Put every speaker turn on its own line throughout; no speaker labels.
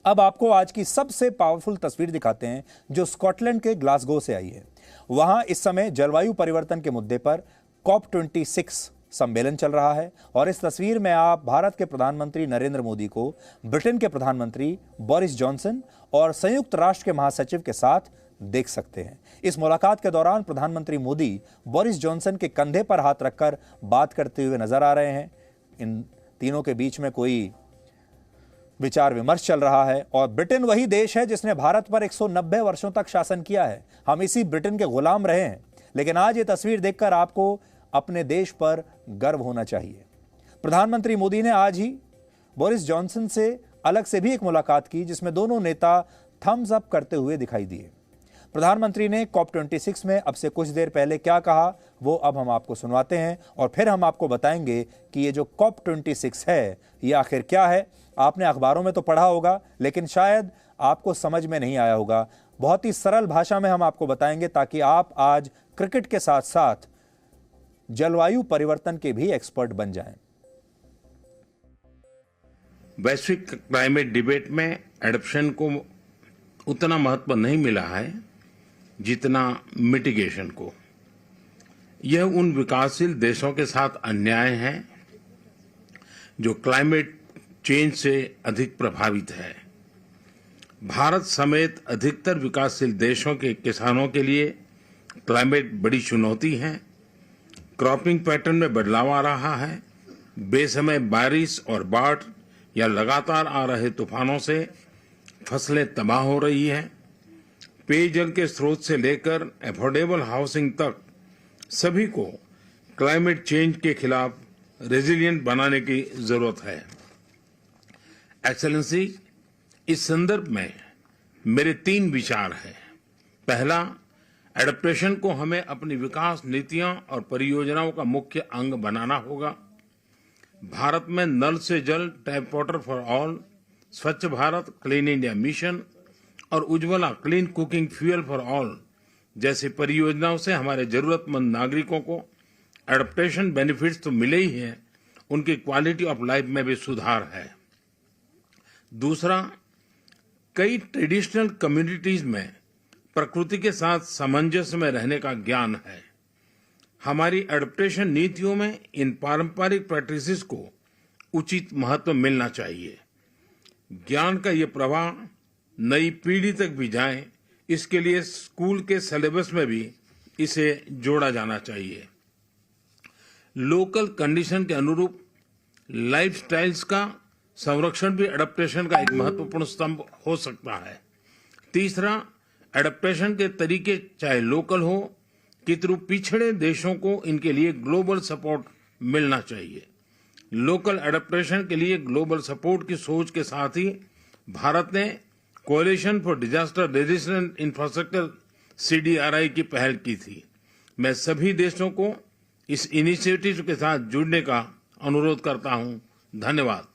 अब आपको आज की सबसे पावरफुल तस्वीर दिखाते हैं जो स्कॉटलैंड के ग्लासगो से आई है। वहां इस समय जलवायु परिवर्तन के मुद्दे पर COP26 सम्मेलन चल रहा है और इस तस्वीर में आप भारत के प्रधानमंत्री नरेंद्र मोदी को ब्रिटेन के प्रधानमंत्री बोरिस जॉनसन और संयुक्त राष्ट्र के महासचिव के साथ देख सकते हैं। इस मुलाकात के दौरान प्रधानमंत्री मोदी बोरिस जॉनसन के कंधे पर हाथ रखकर बात करते हुए नजर आ रहे हैं। इन तीनों के बीच में कोई विचार विमर्श चल रहा है और ब्रिटेन वही देश है जिसने भारत पर 190 वर्षों तक शासन किया है। हम इसी ब्रिटेन के गुलाम रहे हैं, लेकिन आज ये तस्वीर देखकर आपको अपने देश पर गर्व होना चाहिए। प्रधानमंत्री मोदी ने आज ही बोरिस जॉनसन से अलग से भी एक मुलाकात की जिसमें दोनों नेता थम्स अप करते हुए दिखाई दिए। प्रधानमंत्री ने COP26 में अब से कुछ देर पहले क्या कहा वो अब हम आपको सुनवाते हैं और फिर हम आपको बताएंगे कि ये जो COP26 है ये आखिर क्या है। आपने अखबारों में तो पढ़ा होगा लेकिन शायद आपको समझ में नहीं आया होगा। बहुत ही सरल भाषा में हम आपको बताएंगे ताकि आप आज क्रिकेट के साथ साथ जलवायु परिवर्तन के भी एक्सपर्ट बन जाएं।
वैश्विक क्लाइमेट डिबेट में एडप्शन को उतना महत्व नहीं मिला है जितना मिटिगेशन को। यह उन विकासशील देशों के साथ अन्याय है जो क्लाइमेट चेंज से अधिक प्रभावित है। भारत समेत अधिकतर विकासशील देशों के किसानों के लिए क्लाइमेट बड़ी चुनौती है। क्रॉपिंग पैटर्न में बदलाव आ रहा है। बेसमय बारिश और बाढ़ या लगातार आ रहे तूफानों से फसलें तबाह हो रही हैं। पेयजल के स्रोत से लेकर अफोर्डेबल हाउसिंग तक सभी को क्लाइमेट चेंज के खिलाफ रेजिलिएंट बनाने की जरूरत है। एक्सेलेंसी, इस संदर्भ में मेरे 3 विचार हैं। पहला, एडप्टेशन को हमें अपनी विकास नीतियां और परियोजनाओं का मुख्य अंग बनाना होगा। भारत में नल से जल, टैप वाटर फॉर ऑल, स्वच्छ भारत, क्लीन इंडिया मिशन और Ujjwala clean cooking fuel for all जैसी परियोजनाओं से हमारे जरूरतमंद नागरिकों को एडप्टेशन बेनिफिट्स तो मिले ही हैं, उनकी क्वालिटी ऑफ लाइफ में भी सुधार है। दूसरा, कई ट्रेडिशनल कम्युनिटीज में प्रकृति के साथ सामंजस्य में रहने का ज्ञान है। हमारी एडप्टेशन नीतियों में इन पारंपरिक प्रैक्टिसेस को उचित महत्व मिलना चाहिए। ज्ञान का ये प्रवाह नई पीढ़ी तक भी जाए, इसके लिए स्कूल के सिलेबस में भी इसे जोड़ा जाना चाहिए। लोकल कंडीशन के अनुरूप लाइफस्टाइल्स का संरक्षण भी एडप्टेशन का एक महत्वपूर्ण स्तंभ हो सकता है। तीसरा, एडप्टेशन के तरीके चाहे लोकल हो किंतु पिछड़े देशों को इनके लिए ग्लोबल सपोर्ट मिलना चाहिए। लोकल एडप्टेशन के लिए ग्लोबल सपोर्ट की सोच के साथ ही भारत ने coalition for disaster resistant infrastructure CDRI की पहल की थी। मैं सभी देशों को इस इनिशिएटिव के साथ जुड़ने का अनुरोध करता हूं। धन्यवाद।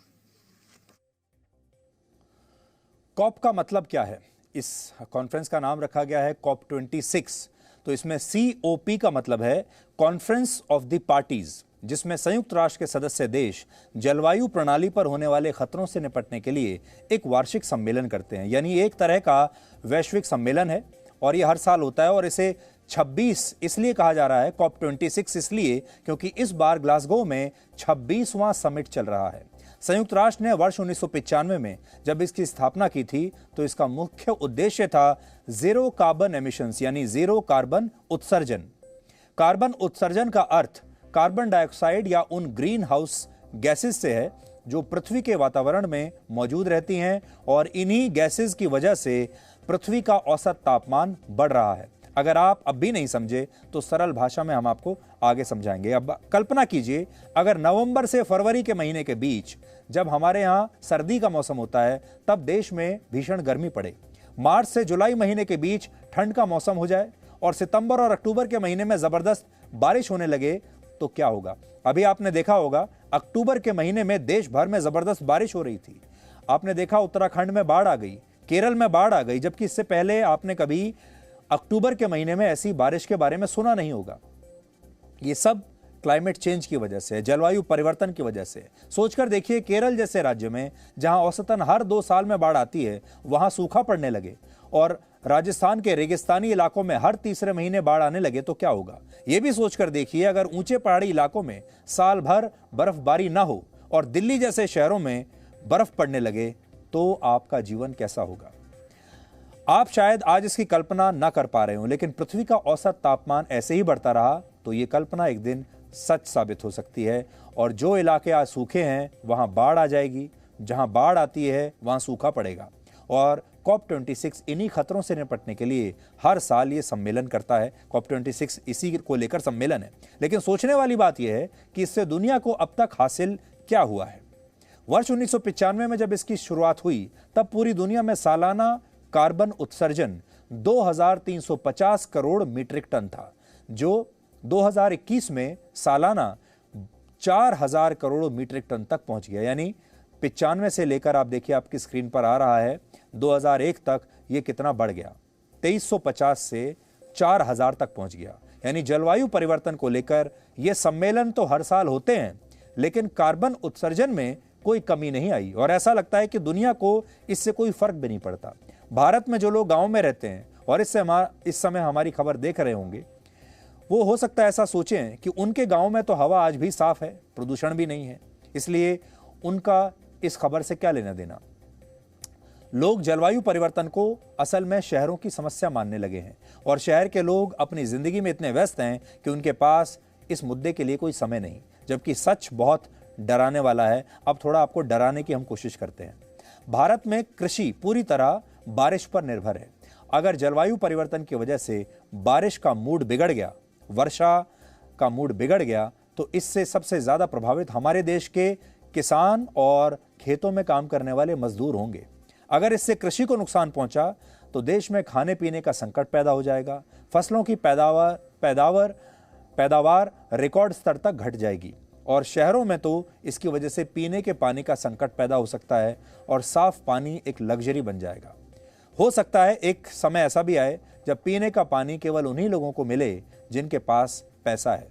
COP का मतलब क्या है? इस कॉन्फ्रेंस का नाम रखा गया है COP26। तो इसमें COP का मतलब है कॉन्फ्रेंस ऑफ द पार्टीज, जिसमें संयुक्त राष्ट्र के सदस्य देश जलवायु प्रणाली पर होने वाले खतरों से निपटने के लिए एक वार्षिक सम्मेलन करते हैं। यानी एक तरह का वैश्विक सम्मेलन है और ये हर साल होता है और इसे 26 इसलिए कहा जा रहा है, COP26 इसलिए क्योंकि इस बार ग्लासगो में 26वां समिट चल रहा है। संयुक्त राष्ट्र ने वर्ष 1995 में जब इसकी स्थापना की थी तो इसका मुख्य उद्देश्य था जीरो कार्बन एमिशंस यानी जीरो कार्बन उत्सर्जन। कार्बन उत्सर्जन का अर्थ कार्बन डाइऑक्साइड या उन ग्रीन हाउस गैसेस से है जो पृथ्वी के वातावरण में मौजूद रहती हैं और इन्हीं गैसेस की वजह से पृथ्वी का औसत तापमान बढ़ रहा है। अगर आप अब भी नहीं समझे तो सरल भाषा में हम आपको आगे समझाएंगे। अब कल्पना कीजिए अगर नवंबर से फरवरी के महीने के बीच जब हमारे यहाँ सर्दी का मौसम होता है तब देश में भीषण गर्मी पड़े, मार्च से जुलाई महीने के बीच ठंड का मौसम हो जाए और सितंबर और अक्टूबर के महीने में जबरदस्त बारिश होने लगे तो क्या होगा? अभी आपने देखा होगा अक्टूबर के महीने में देश भर में जबरदस्त बारिश हो रही थी। आपने देखा उत्तराखंड में बाढ़ आ गई, केरल में बाढ़ आ गई, जबकि इससे पहले आपने कभी अक्टूबर के महीने में ऐसी बारिश के बारे में सुना नहीं होगा। ये सब क्लाइमेट चेंज की वजह से, जलवायु परिवर्तन की वजह से। सोचकर देखिए, केरल जैसे राज्य में जहां औसतन हर 2 साल में बाढ़ आती है, वहां सूखा पड़ने लगे, और राजस्थान के रेगिस्तानी इलाकों में हर तीसरे महीने बाढ़ आने लगे तो क्या होगा। यह भी सोचकर देखिए, अगर ऊंचे पहाड़ी इलाकों में साल भर बर्फबारी ना हो और दिल्ली जैसे शहरों में बर्फ पड़ने लगे तो आपका जीवन कैसा होगा। आप शायद आज इसकी कल्पना ना कर पा रहे हो, लेकिन पृथ्वी का औसत तापमान ऐसे ही बढ़ता रहा तो ये कल्पना एक दिन सच साबित हो सकती है, और जो इलाके आज सूखे हैं वहां बाढ़ आ जाएगी, जहां बाढ़ आती है वहां सूखा पड़ेगा। और COP26 इन्हीं खतरों से निपटने के लिए हर साल ये सम्मेलन करता है। COP26 इसी को लेकर सम्मेलन है। लेकिन सोचने वाली बात यह है कि इससे दुनिया को अब तक हासिल क्या हुआ है। वर्ष 1995 में जब इसकी शुरुआत हुई, तब पूरी दुनिया में सालाना कार्बन उत्सर्जन 2350 करोड़ मीट्रिक टन था, जो 2021 में सालाना 4000 करोड़ मीट्रिक टन तक पहुंच गया। यानी 95 से लेकर, आप देखिए आपकी स्क्रीन पर आ रहा है, 2001 तक ये कितना बढ़ गया, 2350 से 4000 तक पहुंच गया। यानी जलवायु परिवर्तन को लेकर ये सम्मेलन तो हर साल होते हैं, लेकिन कार्बन उत्सर्जन में कोई कमी नहीं आई, और ऐसा लगता है कि दुनिया को इससे कोई फर्क भी नहीं पड़ता। भारत में जो लोग गांव में रहते हैं और इस समय हमारी खबर देख रहे होंगे, वो हो सकता है ऐसा सोचें कि उनके गांव में तो हवा आज भी साफ है, प्रदूषण भी नहीं है, इसलिए उनका इस खबर से क्या लेना देना। लोग जलवायु परिवर्तन को असल में शहरों की समस्या मानने लगे हैं, और शहर के लोग अपनी जिंदगी में इतने व्यस्त हैं कि उनके पास इस मुद्दे के लिए कोई समय नहीं, जबकि सच बहुत डराने वाला है। अब थोड़ा आपको डराने की हम कोशिश करते हैं। भारत में कृषि पूरी तरह बारिश पर निर्भर है। अगर जलवायु परिवर्तन की वजह से बारिश का मूड बिगड़ गया, वर्षा का मूड बिगड़ गया, तो इससे सबसे ज्यादा प्रभावित हमारे देश के किसान और खेतों में काम करने वाले मजदूर होंगे। अगर इससे कृषि को नुकसान पहुंचा तो देश में खाने पीने का संकट पैदा हो जाएगा। फसलों की पैदावार रिकॉर्ड स्तर तक घट जाएगी, और शहरों में तो इसकी वजह से पीने के पानी का संकट पैदा हो सकता है, और साफ पानी एक लग्जरी बन जाएगा। हो सकता है एक समय ऐसा भी आए जब पीने का पानी केवल उन्हीं लोगों को मिले जिनके पास पैसा है,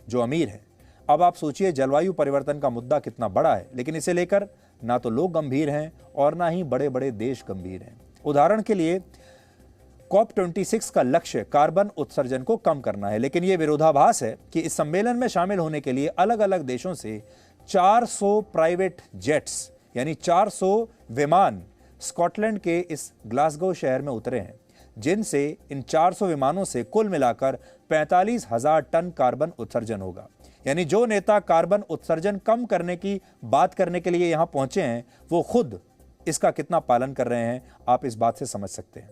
जो अमीर है। अब आप सोचिए जलवायु परिवर्तन का मुद्दा कितना बड़ा है, लेकिन इसे लेकर ना तो लोग गंभीर हैं और ना ही बड़े बड़े देश गंभीर हैं। उदाहरण के लिए COP26 का लक्ष्य कार्बन उत्सर्जन को कम करना है, लेकिन यह विरोधाभास है कि इस सम्मेलन में शामिल होने के लिए अलग अलग देशों से 400 प्राइवेट जेट्स यानी 400 विमान स्कॉटलैंड के इस ग्लासगो शहर में उतरे हैं, जिनसे इन 400 विमानों से कुल मिलाकर 45,000 टन कार्बन उत्सर्जन होगा। यानी जो नेता कार्बन उत्सर्जन कम करने की बात करने के लिए यहां पहुंचे हैं, वो खुद इसका कितना पालन कर रहे हैं, आप इस बात से समझ सकते हैं।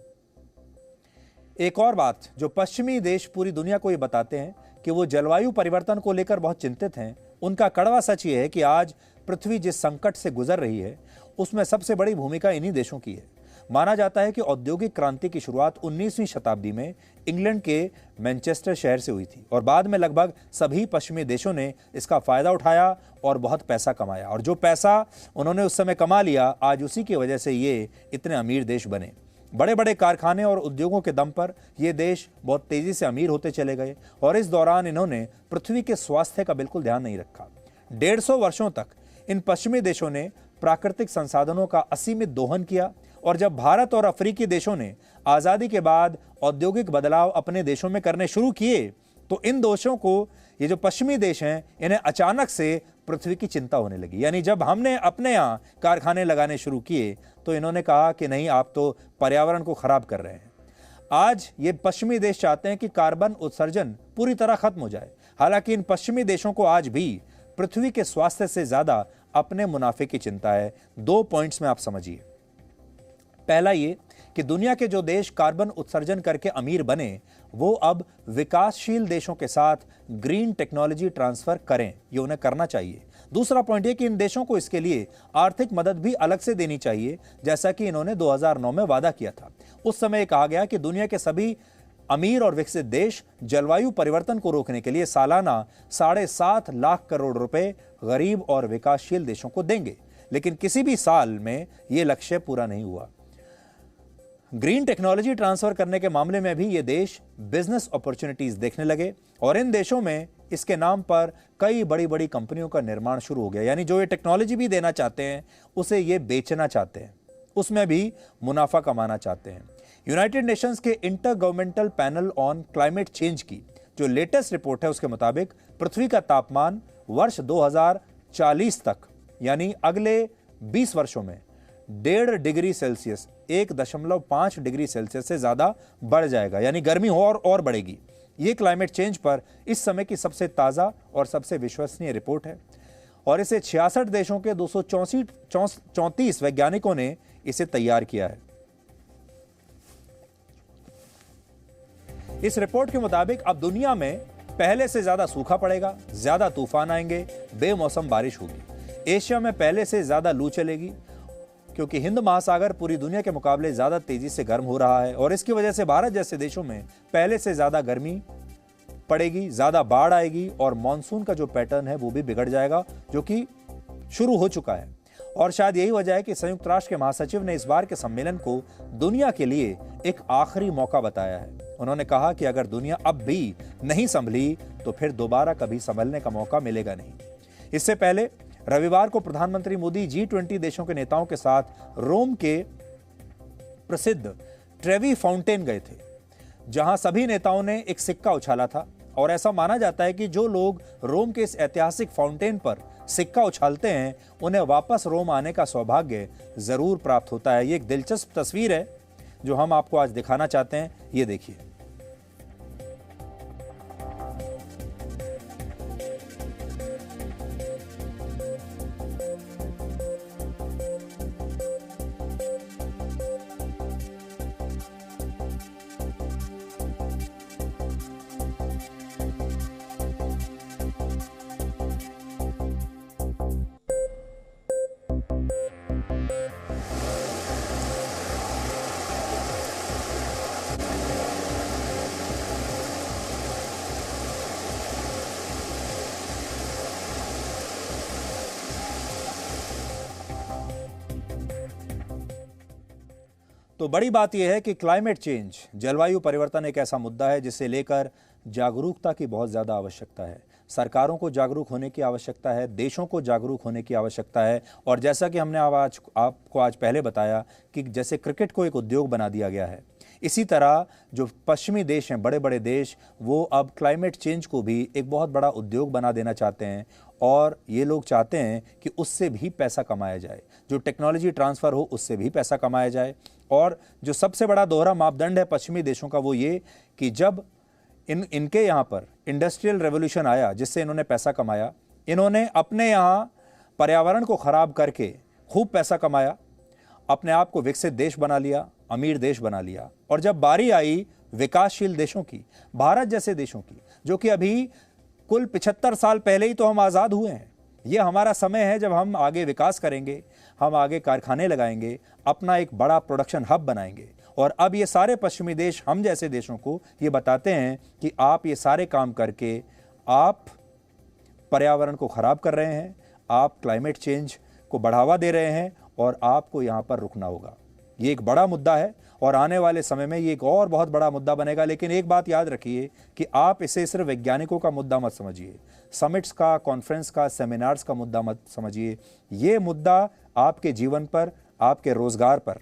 एक और बात जो पश्चिमी देश पूरी दुनिया को ये बताते हैं कि वो जलवायु परिवर्तन को लेकर बहुत चिंतित हैं, उनका कड़वा सच ये है कि आज पृथ्वी जिस संकट से गुजर रही है, उसमें सबसे बड़ी भूमिका इन्हीं देशों की है। माना जाता है कि औद्योगिक क्रांति की शुरुआत 19वीं शताब्दी में इंग्लैंड के मैनचेस्टर शहर से हुई थी, और बाद में लगभग सभी पश्चिमी देशों ने इसका फायदा उठाया और बहुत पैसा कमाया, और जो पैसा उन्होंने उस समय कमा लिया, आज उसी की वजह से ये इतने अमीर देश बने। बड़े बड़े कारखाने और उद्योगों के दम पर ये देश बहुत तेजी से अमीर होते चले गए, और इस दौरान इन्होंने पृथ्वी के स्वास्थ्य का बिल्कुल ध्यान नहीं रखा। 150 वर्षों तक इन पश्चिमी देशों ने प्राकृतिक संसाधनों का असीमित दोहन किया, और जब भारत और अफ्रीकी देशों ने आजादी के बाद औद्योगिक बदलाव अपने देशों में करने शुरू किए, तो इन देशों को, ये जो पश्चिमी देश हैं, इन्हें अचानक से पृथ्वी की चिंता होने लगी। यानी जब हमने अपने यहाँ कारखाने लगाने शुरू किए तो इन्होंने कहा कि नहीं, आप तो पर्यावरण को खराब कर रहे हैं। आज ये पश्चिमी देश चाहते हैं कि कार्बन उत्सर्जन पूरी तरह खत्म हो जाए। हालांकि इन पश्चिमी देशों को आज भी पृथ्वी के स्वास्थ्य से ज्यादा अपने मुनाफे की चिंता है। 2 पॉइंट्स में आप समझिए। पहला ये कि दुनिया के जो देश कार्बन उत्सर्जन करके अमीर बने, वो अब विकासशील देशों के साथ ग्रीन टेक्नोलॉजी ट्रांसफर करें, ये उन्हें करना चाहिए। दूसरा पॉइंट ये कि इन देशों को इसके लिए आर्थिक मदद भी अलग से देनी चाहिए, जैसा कि इन्होंने 2009 में वादा किया था। उस समय कहा गया कि दुनिया के सभी अमीर और विकसित देश जलवायु परिवर्तन को रोकने के लिए सालाना 7.5 लाख करोड़ रुपए गरीब और विकासशील देशों को देंगे, लेकिन किसी भी साल में यह लक्ष्य पूरा नहीं हुआ। ग्रीन टेक्नोलॉजी ट्रांसफर करने के मामले में भी ये देश बिजनेस अपॉर्चुनिटीज देखने लगे, और इन देशों में इसके नाम पर कई बड़ी बड़ी कंपनियों का निर्माण शुरू हो गया। यानी जो ये टेक्नोलॉजी भी देना चाहते हैं उसे ये बेचना चाहते हैं, उसमें भी मुनाफा कमाना चाहते हैं। यूनाइटेड नेशंस के inter governmental panel on climate change की जो लेटेस्ट रिपोर्ट है उसके मुताबिक पृथ्वी का तापमान वर्ष 2040 तक यानी अगले 20 वर्षों में 1.5 डिग्री सेल्सियस 1.5 डिग्री सेल्सियस से ज्यादा बढ़ जाएगा। यानी गर्मी और बढ़ेगी। ये क्लाइमेट चेंज पर इस समय की सबसे ताजा और सबसे विश्वसनीय रिपोर्ट है और इसे 66 देशों के 234 वैज्ञानिकों ने इसे तैयार किया है। इस रिपोर्ट के मुताबिक अब दुनिया में पहले से ज्यादा सूखा पड़ेगा, ज्यादा तूफान आएंगे, बेमौसम बारिश होगी। एशिया में पहले से ज्यादा लू चलेगी क्योंकि हिंद महासागर पूरी दुनिया के मुकाबले ज्यादा तेजी से गर्म हो रहा है और इसकी वजह से भारत जैसे देशों में पहले से ज्यादा गर्मी पड़ेगी, ज्यादा बाढ़ आएगी और मॉनसून का जो पैटर्न है वो भी बिगड़ जाएगा जो कि शुरू हो चुका है। और शायद यही वजह है कि संयुक्त राष्ट्र के महासचिव ने इस बार के सम्मेलन को दुनिया के लिए एक आखिरी मौका बताया है। उन्होंने कहा कि अगर दुनिया अब भी नहीं संभली तो फिर दोबारा कभी संभलने का मौका मिलेगा नहीं। इससे पहले रविवार को प्रधानमंत्री मोदी G20 देशों के नेताओं के साथ रोम के प्रसिद्ध ट्रेवी फाउंटेन गए थे, जहां सभी नेताओं ने एक सिक्का उछाला था और ऐसा माना जाता है कि जो लोग रोम के इस ऐतिहासिक फाउंटेन पर सिक्का उछालते हैं उन्हें वापस रोम आने का सौभाग्य जरूर प्राप्त होता है। ये एक दिलचस्प तस्वीर है जो हम आपको आज दिखाना चाहते हैं। ये देखिए। तो बड़ी बात यह है कि क्लाइमेट चेंज, जलवायु परिवर्तन एक ऐसा मुद्दा है जिसे लेकर जागरूकता की बहुत ज़्यादा आवश्यकता है। सरकारों को जागरूक होने की आवश्यकता है, देशों को जागरूक होने की आवश्यकता है। और जैसा कि हमने आपको आज पहले बताया कि जैसे क्रिकेट को एक उद्योग बना दिया गया है, इसी तरह जो पश्चिमी देश हैं, बड़े बड़े देश, वो अब क्लाइमेट चेंज को भी एक बहुत बड़ा उद्योग बना देना चाहते हैं और ये लोग चाहते हैं कि उससे भी पैसा कमाया जाए, जो टेक्नोलॉजी ट्रांसफ़र हो उससे भी पैसा कमाया जाए। और जो सबसे बड़ा दोहरा मापदंड है पश्चिमी देशों का वो ये कि जब इनके यहाँ पर इंडस्ट्रियल रेवोल्यूशन आया जिससे इन्होंने पैसा कमाया, इन्होंने अपने यहाँ पर्यावरण को ख़राब करके खूब पैसा कमाया, अपने आप को विकसित देश बना लिया, अमीर देश बना लिया। और जब बारी आई विकासशील देशों की, भारत जैसे देशों की, जो कि अभी कुल 75 साल पहले ही तो हम आज़ाद हुए हैं, ये हमारा समय है जब हम आगे विकास करेंगे, हम आगे कारखाने लगाएंगे, अपना एक बड़ा प्रोडक्शन हब बनाएंगे। और अब ये सारे पश्चिमी देश हम जैसे देशों को ये बताते हैं कि आप ये सारे काम करके आप पर्यावरण को ख़राब कर रहे हैं, आप क्लाइमेट चेंज को बढ़ावा दे रहे हैं और आपको यहाँ पर रुकना होगा। ये एक बड़ा मुद्दा है और आने वाले समय में ये एक और बहुत बड़ा मुद्दा बनेगा। लेकिन एक बात याद रखिए कि आप इसे सिर्फ वैज्ञानिकों का मुद्दा मत समझिए, समिट्स का, कॉन्फ्रेंस का, सेमिनार्स का मुद्दा मत समझिए। ये मुद्दा आपके जीवन पर, आपके रोजगार पर,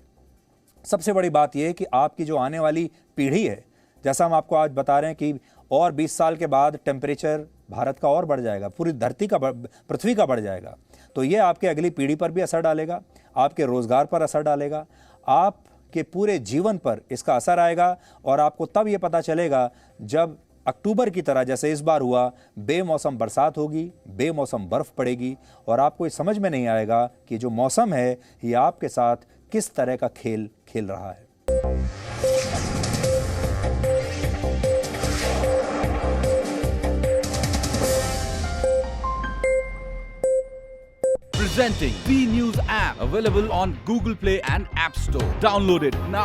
सबसे बड़ी बात यह है कि आपकी जो आने वाली पीढ़ी है, जैसा हम आपको आज बता रहे हैं कि और 20 साल के बाद टेम्परेचर भारत का और बढ़ जाएगा, पूरी धरती का, पृथ्वी का बढ़ जाएगा, तो ये आपके अगली पीढ़ी पर भी असर डालेगा, आपके रोजगार पर असर डालेगा, आपके पूरे जीवन पर इसका असर आएगा। और आपको तब ये पता चलेगा जब अक्टूबर की तरह जैसे इस बार हुआ, बेमौसम बरसात होगी, बेमौसम बर्फ पड़ेगी और आपको ये समझ में नहीं आएगा कि जो मौसम है ये आपके साथ किस तरह का खेल खेल रहा है।
Presenting B News app, available on Google Play and App Store. Download it now.